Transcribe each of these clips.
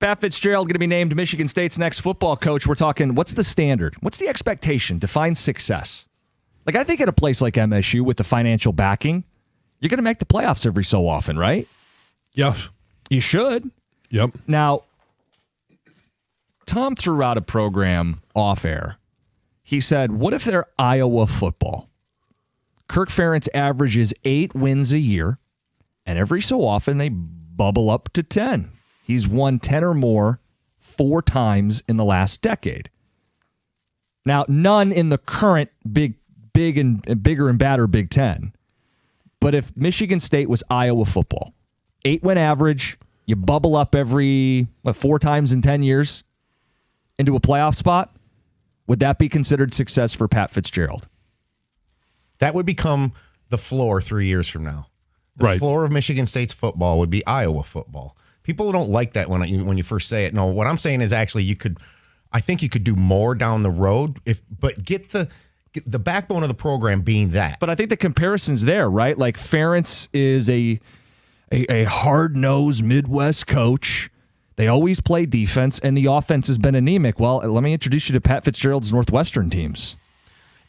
Pat Fitzgerald going to be named Michigan State's next football coach. We're talking, what's the standard? What's the expectation? Define success. Like, I think at a place like MSU with the financial backing, you're going to make the playoffs every so often, right? Yes. You should. Yep. Now, Tom threw out a program off air. He said, what if they're Iowa football? Kirk Ferentz averages 8 wins a year, and every so often they bubble up to 10. He's won 10 or more 4 times in the last decade. Now, none in the current bigger and badder Big Ten. But if Michigan State was Iowa football, 8-win average, you bubble up every 4 times in 10 years into a playoff spot, would that be considered success for Pat Fitzgerald? That would become the floor 3 years from now. The floor of Michigan State's football would be Iowa football. People don't like that when you first say it. No, what I'm saying is actually I think you could do more down the road, but get the backbone of the program being that. But I think the comparison's there, right? Like Ferentz is a hard-nosed Midwest coach. They always play defense, and the offense has been anemic. Well, let me introduce you to Pat Fitzgerald's Northwestern teams.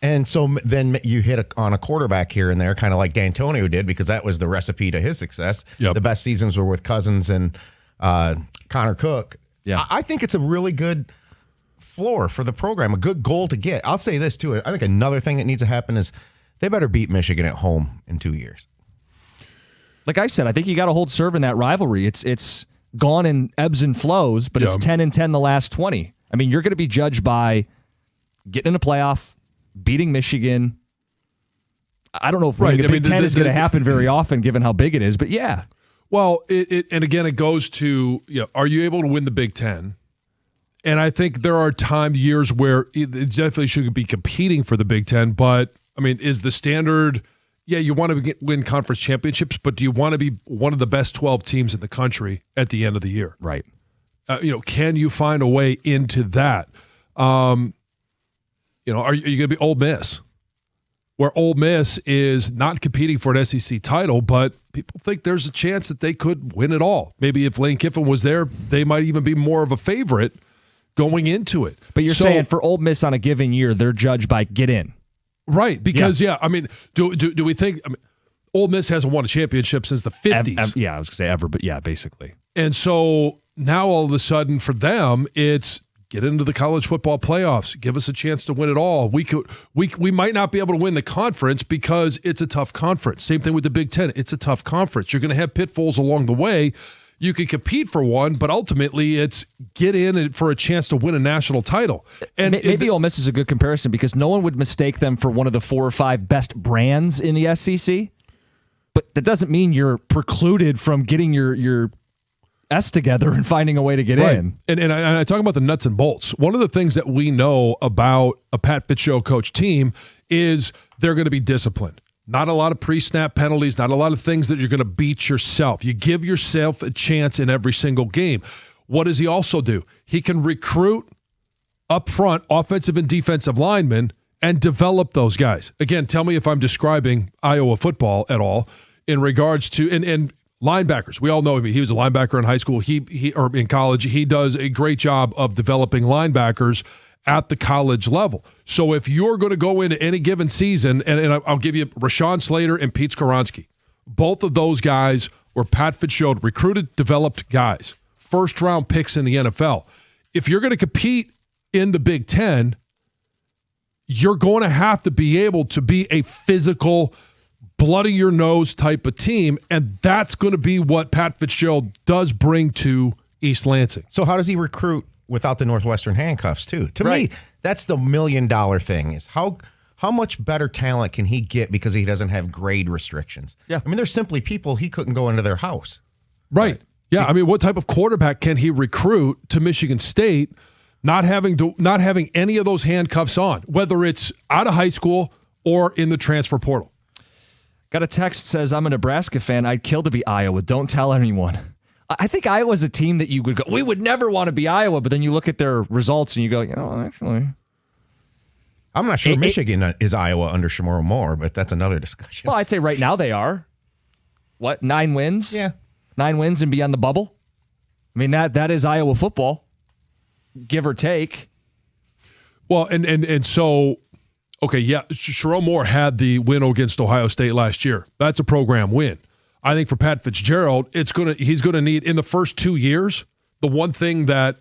And so then you hit on a quarterback here and there, kind of like D'Antonio did, because that was the recipe to his success. Yep. The best seasons were with Cousins and Connor Cook. Yeah. I think it's a really good floor for the program, a good goal to get. I'll say this, too. I think another thing that needs to happen is they better beat Michigan at home in 2 years. Like I said, I think you got to hold serve in that rivalry. It's gone in ebbs and flows, but it's 10-10 the last 20. I mean, you're going to be judged by getting in a playoff, beating Michigan. I don't know if winning a Big Ten is going to happen very often, given how big it is, but yeah. Well, and again, it goes to, are you able to win the Big Ten? And I think there are years where it definitely should be competing for the Big Ten, but, I mean, is the standard, you want to win conference championships, but do you want to be one of the best 12 teams in the country at the end of the year? Right. Can you find a way into that? Are you going to be Ole Miss? Where Ole Miss is not competing for an SEC title, but people think there's a chance that they could win it all. Maybe if Lane Kiffin was there, they might even be more of a favorite going into it. But you're saying for Ole Miss on a given year, they're judged by get in. Right, because, I mean, do we think Ole Miss hasn't won a championship since the 50s? I was going to say ever, but yeah, basically. And so now all of a sudden for them, it's get into the college football playoffs. Give us a chance to win it all. We might not be able to win the conference because it's a tough conference. Same thing with the Big Ten. It's a tough conference. You're going to have pitfalls along the way. You can compete for one, but ultimately it's get in for a chance to win a national title. And maybe Ole Miss is a good comparison because no one would mistake them for one of the 4 or 5 best brands in the SEC. But that doesn't mean you're precluded from getting your S together and finding a way to get in. And I talk about the nuts and bolts. One of the things that we know about a Pat Fitzgerald coach team is they're going to be disciplined. Not a lot of pre-snap penalties, not a lot of things that you're going to beat yourself. You give yourself a chance in every single game. What does he also do? He can recruit up front offensive and defensive linemen and develop those guys. Again, tell me if I'm describing Iowa football at all in regards to and linebackers. We all know him. He was a linebacker in high school. Or in college. He does a great job of developing linebackers at the college level. So if you're going to go into any given season, and I'll give you Rashawn Slater and Pete Skoronski, both of those guys were Pat Fitzgerald recruited, developed guys, first-round picks in the NFL. If you're going to compete in the Big Ten, you're going to have to be able to be a physical, blood-of-your-nose type of team, and that's going to be what Pat Fitzgerald does bring to East Lansing. So how does he recruit without the Northwestern handcuffs, too? To me, that's the $1 million thing, is how much better talent can he get because he doesn't have grade restrictions? Yeah. I mean, there's simply people he couldn't go into their house. Right. Yeah, I mean, what type of quarterback can he recruit to Michigan State not having any of those handcuffs on, whether it's out of high school or in the transfer portal? Got a text that says, I'm a Nebraska fan. I'd kill to be Iowa. Don't tell anyone. I think Iowa's a team that you would go, we would never want to be Iowa, but then you look at their results and you go, actually. I'm not sure Michigan is Iowa under Shamoro Moore, but that's another discussion. Well, I'd say right now they are. What, 9 wins? Yeah. 9 wins and be on the bubble? I mean, that is Iowa football, give or take. Well, and so, okay, yeah, Sherrone Moore had the win against Ohio State last year. That's a program win. I think for Pat Fitzgerald, he's gonna need, in the first 2 years, the one thing that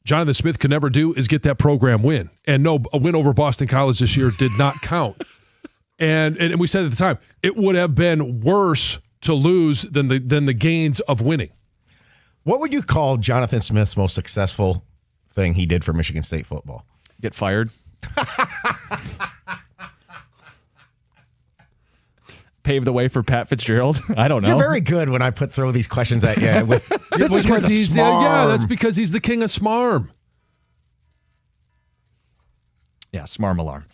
Jonathan Smith could never do is get that program win. And no, a win over Boston College this year did not count. And we said at the time, it would have been worse to lose than the gains of winning. What would you call Jonathan Smith's most successful thing he did for Michigan State football? Get fired. Pave the way for Pat Fitzgerald. I don't know. You're very good when I throw these questions at you. That's because that's because he's the king of smarm. Yeah, smarm alarm.